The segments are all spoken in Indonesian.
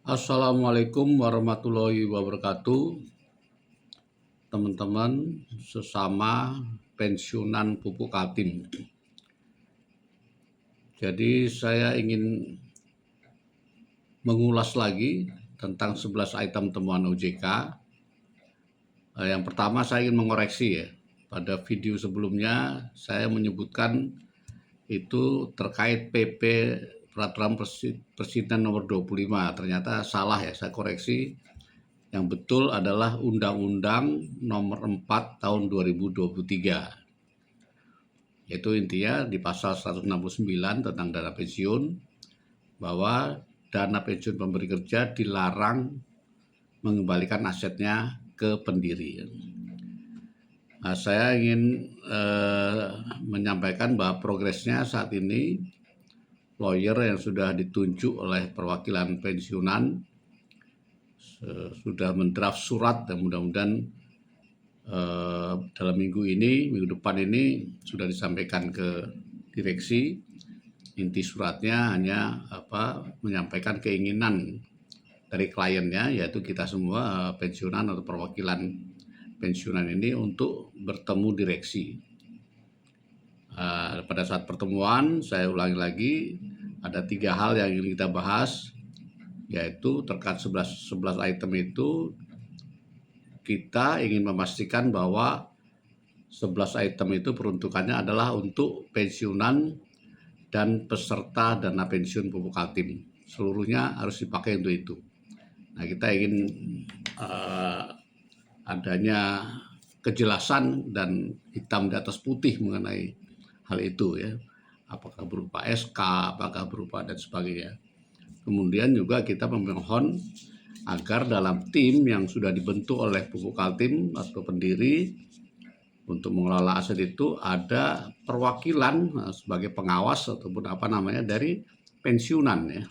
Assalamualaikum warahmatullahi wabarakatuh, teman-teman sesama pensiunan pupuk Kaltim. Jadi saya ingin mengulas lagi tentang 11 item temuan OJK. Yang pertama saya ingin mengoreksi ya. Pada video sebelumnya saya menyebutkan itu terkait PP Peraturan Presiden nomor 25. Ternyata salah ya, saya koreksi. Yang betul adalah Undang-Undang nomor 4 tahun 2023. Yaitu intinya di pasal 169 tentang dana pensiun, bahwa dana pensiun pemberi kerja dilarang mengembalikan asetnya ke pendiri. Nah, saya ingin menyampaikan bahwa progresnya saat ini lawyer yang sudah ditunjuk oleh perwakilan pensiunan sudah mendraft surat dan mudah-mudahan dalam minggu depan ini sudah disampaikan ke direksi. Inti suratnya hanya menyampaikan keinginan dari kliennya, yaitu kita semua pensiunan atau perwakilan pensiunan ini untuk bertemu direksi. Pada saat pertemuan, saya ulangi lagi, ada 3 hal yang ingin kita bahas, yaitu terkait 11 item itu. Kita ingin memastikan bahwa 11 item itu peruntukannya adalah untuk pensiunan dan peserta dana pensiun pupuk Kaltim. Seluruhnya harus dipakai untuk itu. Nah, kita ingin adanya kejelasan dan hitam di atas putih mengenai hal itu ya. Apakah berupa SK, apakah berupa dan sebagainya. Kemudian juga kita memohon agar dalam tim yang sudah dibentuk oleh pupuk Kaltim atau pendiri untuk mengelola aset itu ada perwakilan sebagai pengawas ataupun dari pensiunan ya.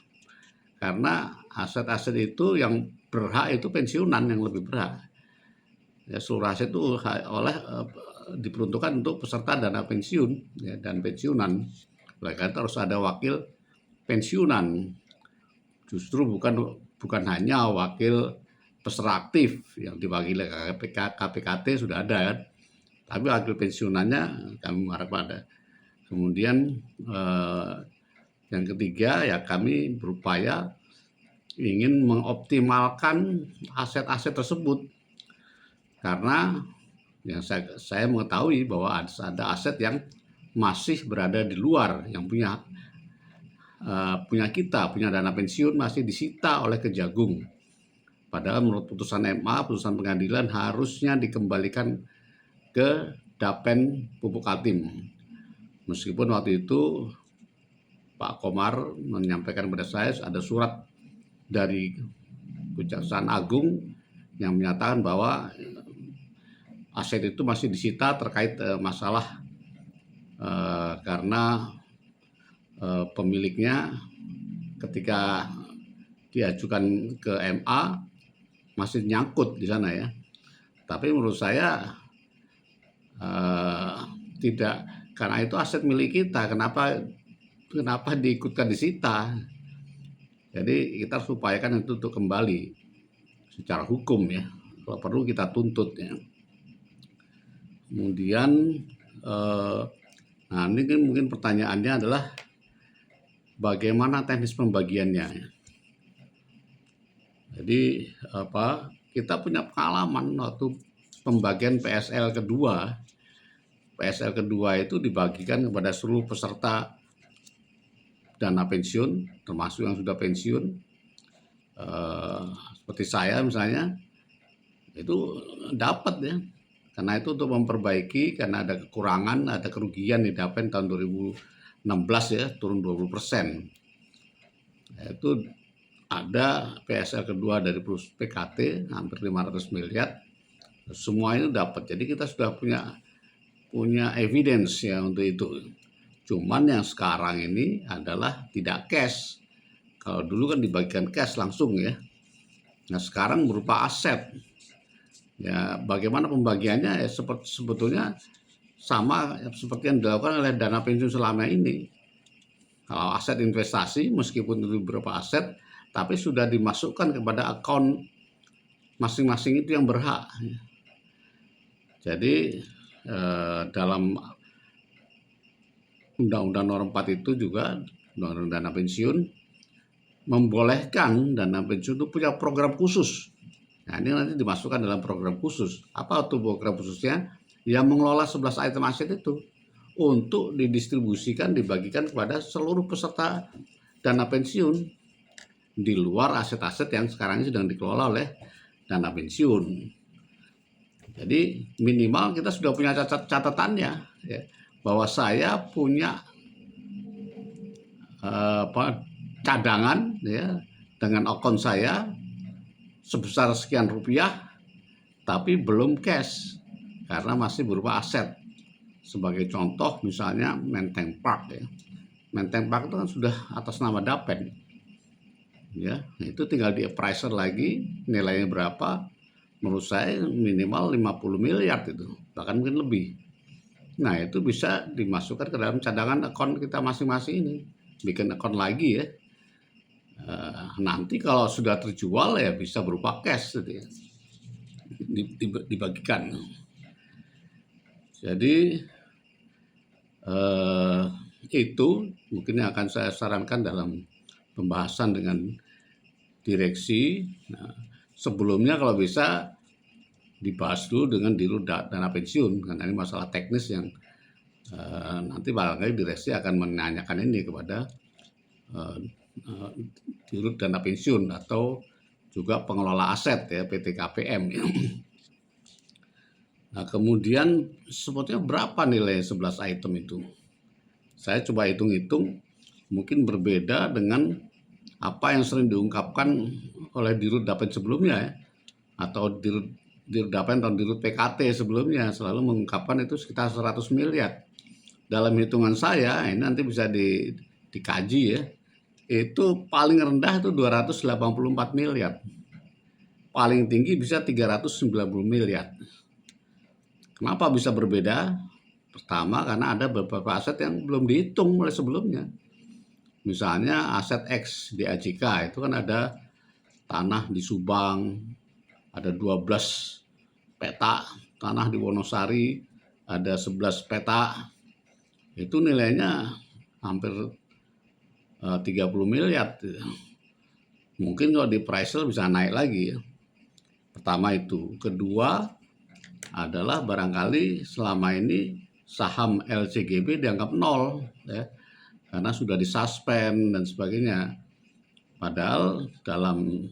Karena aset-aset itu yang berhak itu pensiunan yang lebih berhak. Ya, seluruh aset itu diperuntukkan untuk peserta dana pensiun ya, dan pensiunan. Oleh karena itu harus ada wakil pensiunan. Justru bukan hanya wakil peserta aktif yang diwakili KPKT sudah ada kan, tapi wakil pensiunannya kami harapkan ada. Kemudian yang ketiga ya, kami berupaya ingin mengoptimalkan aset-aset tersebut, karena yang saya mengetahui bahwa ada aset yang masih berada di luar, yang punya dana pensiun masih disita oleh Kejagung. Padahal menurut putusan MA, putusan pengadilan, harusnya dikembalikan ke Dapen Pupuk Kaltim. Meskipun waktu itu Pak Komar menyampaikan kepada saya ada surat dari Kejaksaan Agung yang menyatakan bahwa aset itu masih disita terkait masalah karena pemiliknya ketika diajukan ke MA masih nyangkut di sana ya. Tapi menurut saya tidak, karena itu aset milik kita, kenapa diikutkan disita. Jadi kita harus upayakan itu untuk kembali secara hukum ya, kalau perlu kita tuntut ya. Kemudian nah ini mungkin pertanyaannya adalah bagaimana teknis pembagiannya. Jadi kita punya pengalaman waktu pembagian PSL kedua. PSL kedua itu dibagikan kepada seluruh peserta dana pensiun, termasuk yang sudah pensiun. Seperti saya misalnya, itu dapat ya. Karena itu untuk memperbaiki, karena ada kekurangan, ada kerugian di Dapen tahun 2016 ya, turun 20%. Itu ada PSL kedua dari PKT hampir 500 miliar. Semua itu dapat. Jadi kita sudah punya evidence ya untuk itu. Cuman yang sekarang ini adalah tidak cash. Kalau dulu kan dibagikan cash langsung ya. Nah, sekarang berupa aset. Ya, bagaimana pembagiannya ya sebetulnya sama seperti yang dilakukan oleh dana pensiun selama ini. Kalau aset investasi, meskipun itu beberapa aset, tapi sudah dimasukkan kepada akun masing-masing itu yang berhak. Jadi dalam Undang-Undang Nomor 4 itu juga, Undang-Undang Dana Pensiun, membolehkan dana pensiun itu punya program khusus. Nah, ini nanti dimasukkan dalam program khusus. Apa itu program khususnya? Yang mengelola 11 item aset itu untuk didistribusikan, dibagikan kepada seluruh peserta dana pensiun di luar aset-aset yang sekarang ini sedang dikelola oleh dana pensiun. Jadi minimal kita sudah punya catatannya, ya, bahwa saya punya cadangan, ya, dengan akun saya sebesar sekian rupiah, tapi belum cash karena masih berupa aset. Sebagai contoh misalnya Menteng Park, ya. Menteng Park itu kan sudah atas nama Dapen, ya, itu tinggal di appraiser lagi nilainya berapa. Menurut saya minimal 50 miliar itu, bahkan mungkin lebih. Nah, itu bisa dimasukkan ke dalam cadangan akun kita masing-masing ini, bikin akun lagi, ya. Nanti kalau sudah terjual ya bisa berupa cash gitu, ya, dibagikan. Jadi itu mungkin yang akan saya sarankan dalam pembahasan dengan direksi. Nah, sebelumnya kalau bisa dibahas dulu dengan Dirut Dana Pensiun, karena ini masalah teknis yang nanti barangkali direksi akan menanyakan ini kepada Dirut Dana Pensiun atau juga pengelola aset, ya, PT KPM. Nah, kemudian sebetulnya berapa nilai 11 item itu? Saya coba hitung-hitung, mungkin berbeda dengan apa yang sering diungkapkan oleh Dirut Dapen sebelumnya, ya, atau Dirut Dapen atau Dirut PKT sebelumnya selalu mengungkapkan itu sekitar 100 miliar. Dalam hitungan saya, ini nanti bisa dikaji, ya, itu paling rendah itu 284 miliar. Paling tinggi bisa 390 miliar. Kenapa bisa berbeda? Pertama, karena ada beberapa aset yang belum dihitung oleh sebelumnya. Misalnya aset X di AJK itu kan ada tanah di Subang, ada 12 peta tanah di Wonosari, ada 11 peta. Itu nilainya hampir 30 miliar. Mungkin kalau di appraisal bisa naik lagi, ya. Pertama itu. Kedua adalah barangkali selama ini saham LCGP dianggap nol, ya, karena sudah disuspend dan sebagainya. Padahal dalam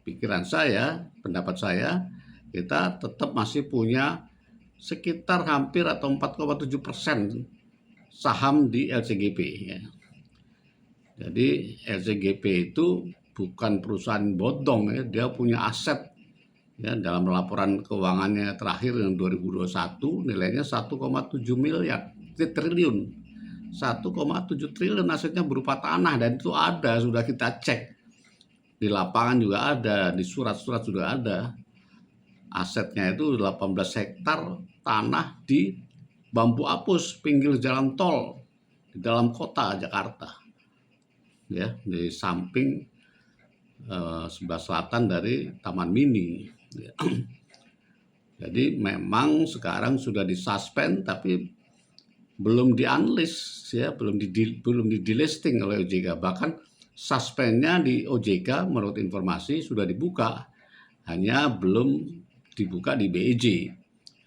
pikiran saya, pendapat saya, kita tetap masih punya sekitar hampir atau 4,7% saham di LCGP, ya. Jadi LCGP itu bukan perusahaan bodong, ya, dia punya aset, ya, dalam laporan keuangannya terakhir yang 2021 nilainya 1,7 miliar triliun. 1,7 triliun asetnya berupa tanah, dan itu ada, sudah kita cek di lapangan juga ada, di surat-surat juga ada. Asetnya itu 18 hektar tanah di Bambu Apus, pinggir jalan tol di dalam kota Jakarta, ya, di samping sebelah selatan dari Taman Mini, ya. Jadi memang sekarang sudah disuspend tapi belum di-unlist, ya, belum di delisting oleh OJK. Bahkan suspendnya di OJK menurut informasi sudah dibuka, hanya belum dibuka di BEJ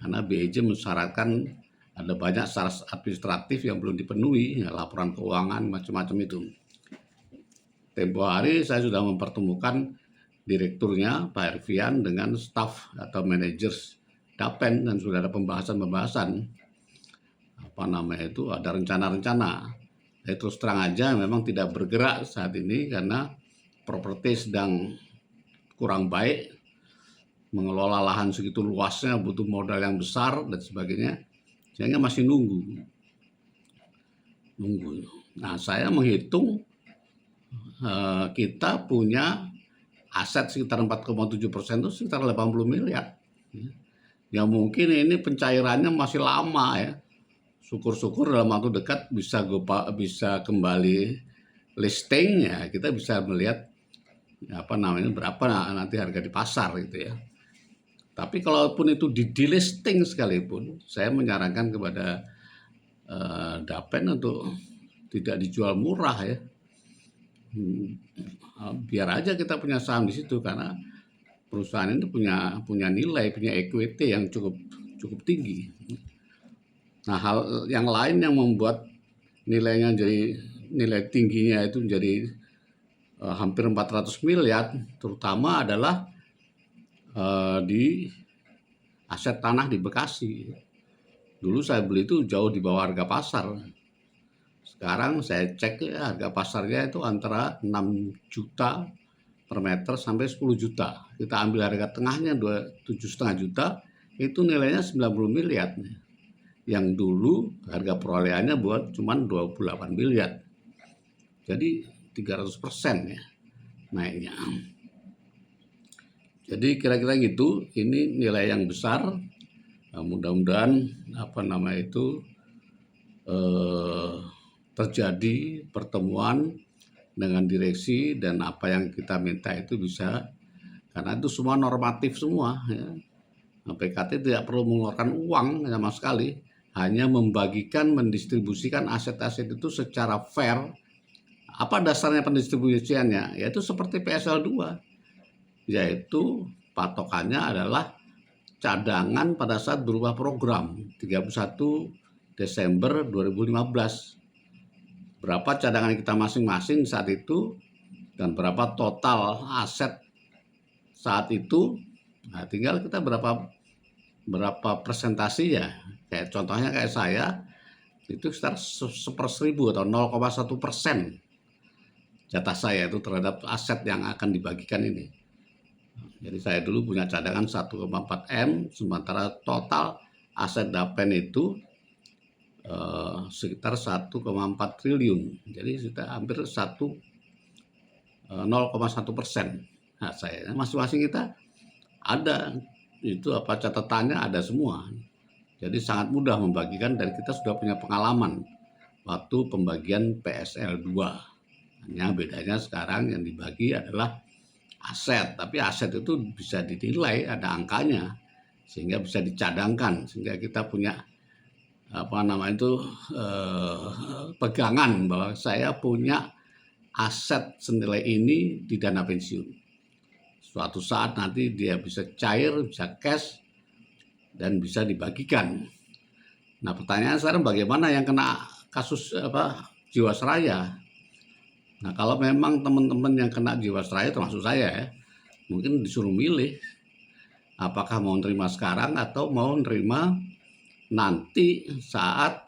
karena BEJ mensyaratkan ada banyak syarat administratif yang belum dipenuhi, ya, laporan keuangan macam-macam itu. Tempo hari saya sudah mempertemukan direkturnya Pak Herfian dengan staf atau manajer Dapen, dan sudah ada pembahasan apa namanya itu, ada rencana-rencana. Terus terang aja memang tidak bergerak saat ini karena properti sedang kurang baik, mengelola lahan segitu luasnya butuh modal yang besar dan sebagainya, sehingga masih nunggu. Nah, saya menghitung kita punya aset sekitar 4,7% itu sekitar 80 miliar. Ya mungkin ini pencairannya masih lama, ya. Syukur-syukur dalam waktu dekat bisa kembali listing, ya, kita bisa melihat berapa nanti harga di pasar gitu ya. Tapi kalaupun itu di delisting sekalipun, saya menyarankan kepada Dapen untuk tidak dijual murah ya. Biar aja kita punya saham di situ, karena perusahaan itu punya nilai, punya equity yang cukup tinggi. Nah, hal yang lain yang membuat nilainya jadi nilai tingginya itu menjadi hampir 400 miliar, terutama adalah di aset tanah di Bekasi. Dulu saya beli itu jauh di bawah harga pasar. Sekarang saya cek ya, harga pasarnya itu antara 6 juta per meter sampai 10 juta. Kita ambil harga tengahnya 7,5 juta, itu nilainya 90 miliar. Yang dulu harga perolehannya buat cuman 28 miliar. Jadi 300% ya naiknya. Jadi kira-kira gitu, ini nilai yang besar. Nah, mudah-mudahan terjadi pertemuan dengan direksi dan apa yang kita minta itu bisa, karena itu semua normatif semua ya. PKT tidak perlu mengeluarkan uang sama sekali, hanya membagikan, mendistribusikan aset-aset itu secara fair. Apa dasarnya pendistribusiannya? Yaitu seperti PSL 2, yaitu patokannya adalah cadangan pada saat berubah program 31 Desember 2015. Berapa cadangan kita masing-masing saat itu dan berapa total aset saat itu. Nah, tinggal kita berapa presentasi ya. Kayak contohnya kayak saya itu sekitar 1/1000 atau 0,1% jatah saya itu terhadap aset yang akan dibagikan ini. Jadi saya dulu punya cadangan 1,4 M, sementara total aset Dapen itu sekitar 1,4 triliun. Jadi sudah hampir 0,1%. Nah, saya masing-masing kita ada itu catatannya ada semua. Jadi sangat mudah membagikan dan kita sudah punya pengalaman waktu pembagian PSL 2. Hanya bedanya sekarang yang dibagi adalah aset, tapi aset itu bisa dinilai, ada angkanya, sehingga bisa dicadangkan, sehingga kita punya pegangan bahwa saya punya aset senilai ini di dana pensiun. Suatu saat nanti dia bisa cair, bisa cash, dan bisa dibagikan. Nah, pertanyaan sekarang bagaimana yang kena kasus Jiwasraya? Nah, kalau memang teman-teman yang kena Jiwasraya termasuk saya ya, mungkin disuruh milih apakah mau nerima sekarang atau mau nerima nanti saat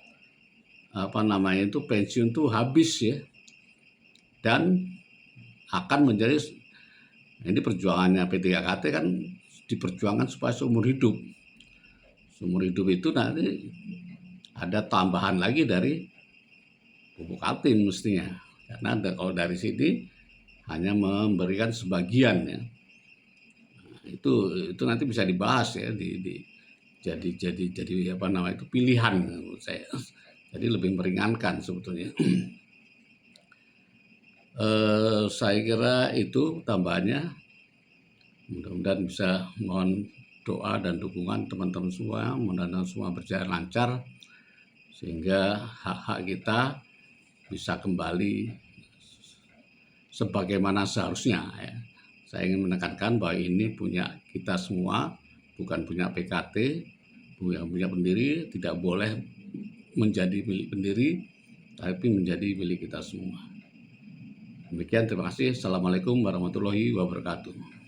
pensiun itu habis ya, dan akan menjadi, ini perjuangannya P3KT kan diperjuangkan supaya seumur hidup itu nanti ada tambahan lagi dari pupuk Kaltim mestinya, karena kalau dari sini hanya memberikan sebagian ya. Nah, itu nanti bisa dibahas ya jadi pilihan menurut saya. Jadi lebih meringankan sebetulnya. Saya kira itu tambahannya. Mudah-mudahan bisa, mohon doa dan dukungan teman-teman semua, mudah-mudahan semua berjalan lancar sehingga hak-hak kita bisa kembali sebagaimana seharusnya ya. Saya ingin menekankan bahwa ini punya kita semua, bukan punya PKT, yang punya pendiri, tidak boleh menjadi milik pendiri, tapi menjadi milik kita semua. Demikian, terima kasih. Assalamualaikum warahmatullahi wabarakatuh.